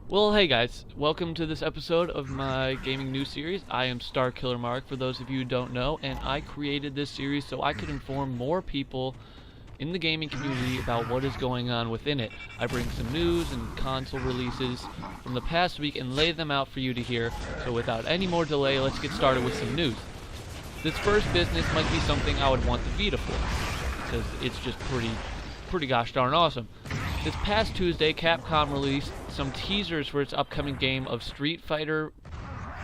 Well, hey guys, welcome to this episode of my gaming news series. I am Star Killer Mark, for those of you who don't know, and I created this series so I could inform more people in the gaming community about what is going on within it. I bring some news and console releases from the past week and lay them out for you to hear. So without any more delay, let's get started with some news. This first business might be something I would want the Vita for, because it's just pretty gosh darn awesome. This past Tuesday, Capcom released some teasers for its upcoming game of Street Fighter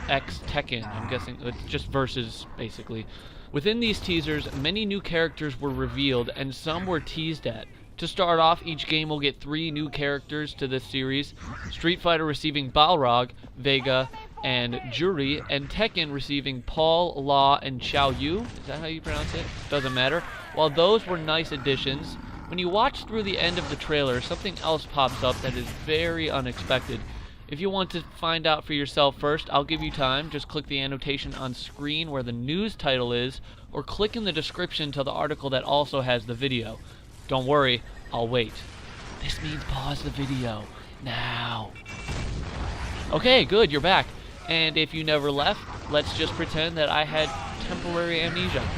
X Tekken. I'm guessing it's just versus, basically. Within these teasers, many new characters were revealed, and some were teased at. To start off, each game will get 3 new characters to this series. Street Fighter receiving Balrog, Vega, and Juri, and Tekken receiving Paul, Law, and Xiao Yu. Is that how you pronounce it? Doesn't matter. While those were nice additions, when you watch through the end of the trailer, something else pops up that is very unexpected. If you want to find out for yourself first, I'll give you time. Just click the annotation on screen where the news title is, or click in the description to the article that also has the video. Don't worry, I'll wait. This means pause the video now. Okay, good, you're back. And if you never left, let's just pretend that I had temporary amnesia.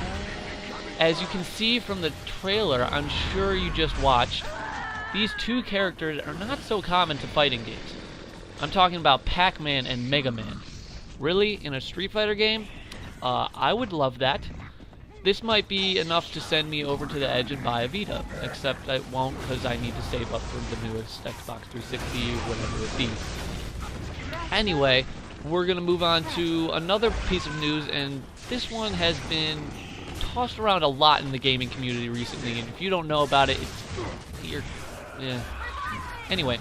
As you can see from the trailer I'm sure you just watched, these 2 characters are not so common to fighting games. I'm talking about Pac-Man and Mega Man. Really? In a Street Fighter game? I would love that. This might be enough to send me over to the edge and buy a Vita, except I won't because I need to save up for the newest Xbox 360, whatever it be. Anyway, we're going to move on to another piece of news, and this one has been tossed around a lot in the gaming community recently, and if you don't know about it, Anyway,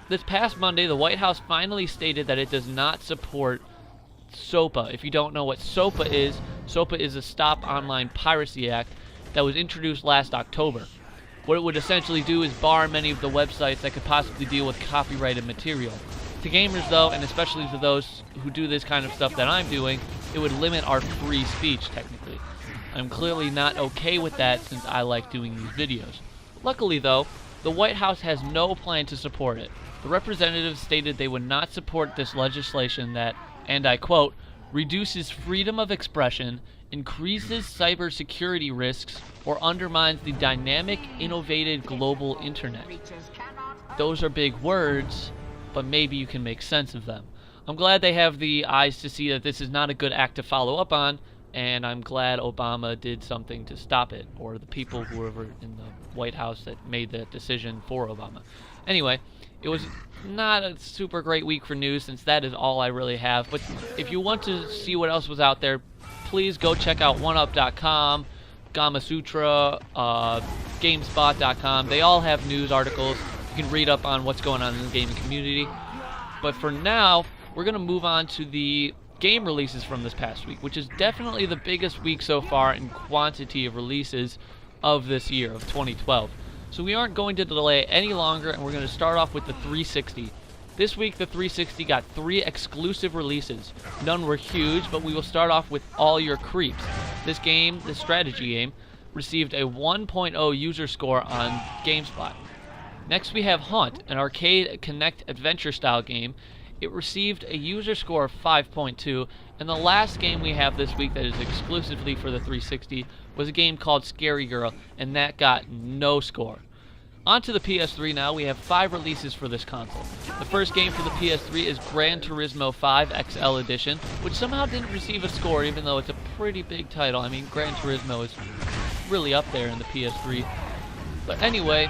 this past Monday, the White House finally stated that it does not support SOPA. If you don't know what SOPA is a Stop Online Piracy Act that was introduced last October. What it would essentially do is bar many of the websites that could possibly deal with copyrighted material. To gamers though, and especially to those who do this kind of stuff that I'm doing, it would limit our free speech technically. I'm clearly not okay with that since I like doing these videos. Luckily though, the White House has no plan to support it. The representatives stated they would not support this legislation that, and I quote, reduces freedom of expression, increases cybersecurity risks, or undermines the dynamic, innovative global internet. Those are big words, but maybe you can make sense of them. I'm glad they have the eyes to see that this is not a good act to follow up on, and I'm glad Obama did something to stop it, or the people who were in the White House that made that decision for Obama. Anyway, it was not a super great week for news since that is all I really have, but if you want to see what else was out there, please go check out OneUp.com, Gamasutra, GameSpot.com. They all have news articles. You can read up on what's going on in the gaming community. But for now, we're going to move on to the game releases from this past week, which is definitely the biggest week so far in quantity of releases of this year, of 2012. So we aren't going to delay any longer, and we're going to start off with the 360. This week, the 360 got 3 exclusive releases. None were huge, but we will start off with All Your Creeps. This game, this strategy game, received a 1.0 user score on GameSpot. Next we have Haunt, an arcade Kinect adventure style game. It received a user score of 5.2, and the last game we have this week that is exclusively for the 360 was a game called Scary Girl, and that got no score. On to the PS3 now. We have 5 releases for this console. The first game for the PS3 is Gran Turismo 5 XL Edition, which somehow didn't receive a score even though it's a pretty big title. I mean, Gran Turismo is really up there in the PS3. But anyway,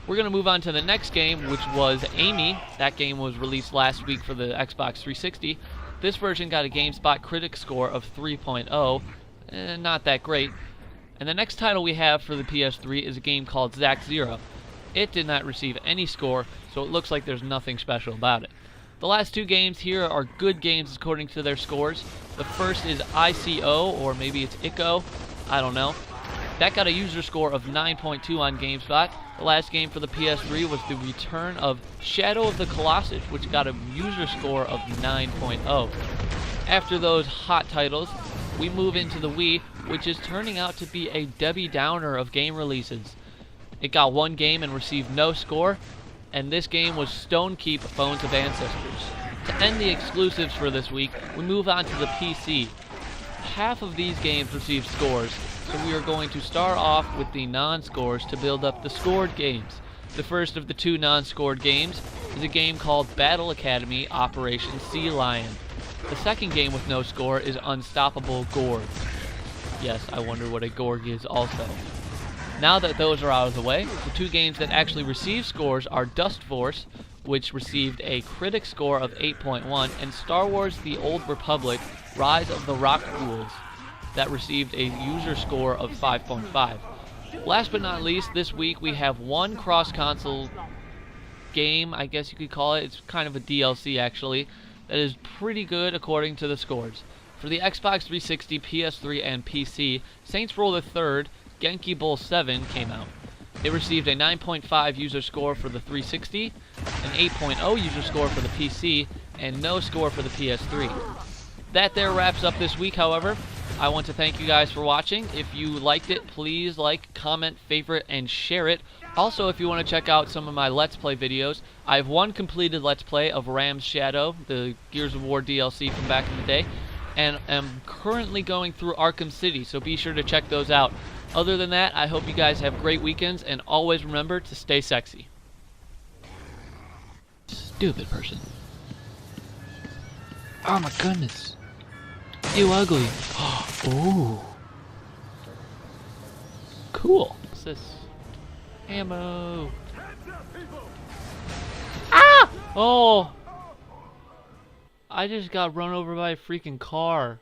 we're going to move on to the next game, which was Amy. That game was released last week for the Xbox 360. This version got a GameSpot critic score of 3.0, not that great. And the next title we have for the PS3 is a game called Zack Zero. It did not receive any score, so it looks like there's nothing special about it. The last 2 games here are good games according to their scores. The first is ICO, or maybe it's ICO, I don't know. That got a user score of 9.2 on GameSpot. The last game for the PS3 was the return of Shadow of the Colossus, which got a user score of 9.0. After those hot titles, we move into the Wii, which is turning out to be a Debbie Downer of game releases. It got 1 game and received no score, and this game was Stonekeep Bones of Ancestors. To end the exclusives for this week, we move on to the PC. Half of these games receive scores, so we are going to start off with the non-scores to build up the scored games. The first of the 2 non-scored games is a game called Battle Academy Operation Sea Lion. The second game with no score is Unstoppable Gorg. Yes, I wonder what a Gorg is also. Now that those are out of the way, the 2 games that actually receive scores are Dust Force, which received a critic score of 8.1, and Star Wars The Old Republic Rise of the Rock Ghouls, that received a user score of 5.5. Last but not least, this week we have one cross-console game, I guess you could call it. It's kind of a DLC actually, that is pretty good according to the scores. For the Xbox 360, PS3, and PC, Saints Row the Third Genki Bowl 7 came out. It received a 9.5 user score for the 360, an 8.0 user score for the PC, and no score for the PS3. That there wraps up this week, however. I want to thank you guys for watching. If you liked it, please like, comment, favorite, and share it. Also, if you want to check out some of my Let's Play videos, I have one completed Let's Play of Ram's Shadow, the Gears of War DLC from back in the day, and am currently going through Arkham City, so be sure to check those out. Other than that, I hope you guys have great weekends, and always remember to stay sexy. Stupid person. Oh my goodness. You ugly. Ooh. Cool. What's this? Ammo. Ah! Oh! I just got run over by a freaking car.